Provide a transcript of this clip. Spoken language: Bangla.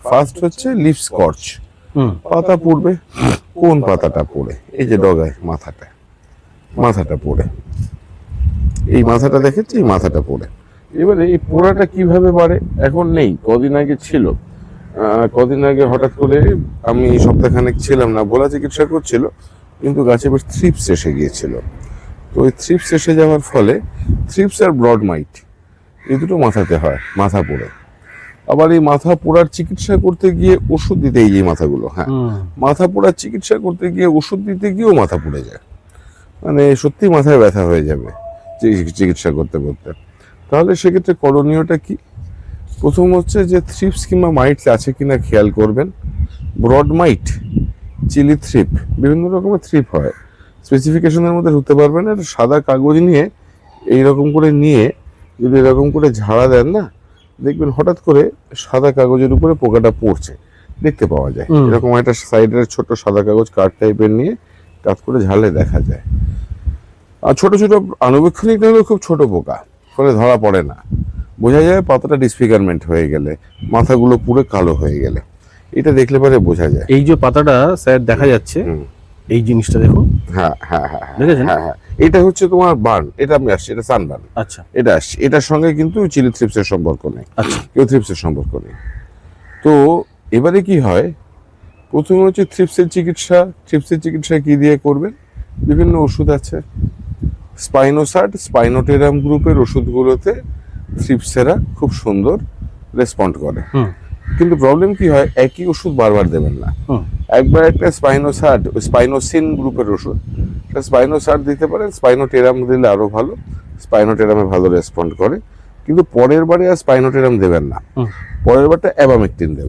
ফার্স্ট হচ্ছে লিফ স্কর্চ, পাতা পড়বে। কোন পাতাটা পড়ে? এই যে ডগায় মাথাটা পড়ে, এই মাথাটা দেখেছি, এই মাথাটা পড়ে। এবারে এই পোড়াটা কিভাবে বাড়ে? এখন নেই, কদিন আগে ছিল। কদিন আগে হঠাৎ করে, আমি সপ্তাহখানেক ছিলাম না, ভোলা চিকিৎসা করছিল, কিন্তু গাছে বেশ থ্রিপস এসে গিয়েছিল। তো ওই থ্রিপস এসে যাওয়ার ফলে, থ্রিপস আর ব্রড মাইট এই দুটো মাথাতে হয়, মাথা পোড়ে। আবার এই মাথা পোড়ার চিকিৎসা করতে গিয়ে ওষুধ দিতে, এই যে মাথাগুলো, হ্যাঁ, মাথা পোড়ার চিকিৎসা করতে গিয়ে ওষুধ দিতে গিয়েও মাথা পুড়ে যায়। মানে সত্যি মাথায় ব্যথা হয়ে যাবে চিকিৎসা করতে করতে। তাহলে সেক্ষেত্রে করণীয়টা কি? প্রথম হচ্ছে যে থ্রিপস কিংবা মাইটস আছে কিনা খেয়াল করবেন। ব্রড মাইট, চিলি থ্রিপ, বিভিন্ন রকমের থ্রিপ হয়, স্পেসিফিকেশনের মধ্যে ঢুকতে পারবেন না। সাদা কাগজ নিয়ে এইরকম করে নিয়ে যদি এরকম করে ঝাড়া দেন না, দেখবেন হঠাৎ করে সাদা কাগজের উপরে পোকাটা পড়ছে, দেখতে পাওয়া যায়। এরকম একটা সাইডের ছোট সাদা কাগজ কাঠ টাইপের নিয়ে কাজ করে ঝাড়লে দেখা যায়। আর ছোট ছোট আনুবীক্ষণিক না হলেও খুব ছোট পোকা, ফলে ধরা পড়ে না। বোঝা যায় পাতাটা ডিসফিগারমেন্ট হয়ে গেলে, মাথাগুলো পুরো কালো হয়ে গেলে, এটা দেখলে পরে বোঝা যায়। এই যে পাতাটা স্যার দেখা যাচ্ছে, এই জিনিসটা দেখুন। হ্যাঁ হ্যাঁ হ্যাঁ দেখেছেন? হ্যাঁ হ্যাঁ, এটা হচ্ছে তোমার বার্ন, এটা আমি আসছি, এটা সানবার্ন। আচ্ছা, এটা আসছে, এটার সঙ্গে কিন্তু চিলি থ্রিপসের সম্পর্ক নেই। আচ্ছা, কেউ থ্রিপসের সম্পর্ক নেই। তো এবারে কি হয়, প্রথমে হচ্ছে থ্রিপসের চিকিৎসা কি দিয়ে করবেন? বিভিন্ন ওষুধ আছে, স্পাইনোসার্ট, স্পাইনোটেরাম গ্রুপের ওষুধগুলোতে থ্রিপসেরা খুব সুন্দর রেসপন্ড করে। কিন্তু প্রবলেম কি হয়, একই ওষুধ বারবার দেবেন না। একবার একটা স্পাইনোসার্ট, স্পাইনোসিন গ্রুপের ওষুধ, স্পাইনোসার্ট দিতে পারেন, স্পাইনোটেরাম দিলে আরো ভালো, স্পাইনোটেরামে ভালো রেসপন্ড করে। কিন্তু পরের বারে আর স্পাইনোটেরাম দেবেন না, পরের বারটা অ্যাবামেকটিন দেবেন।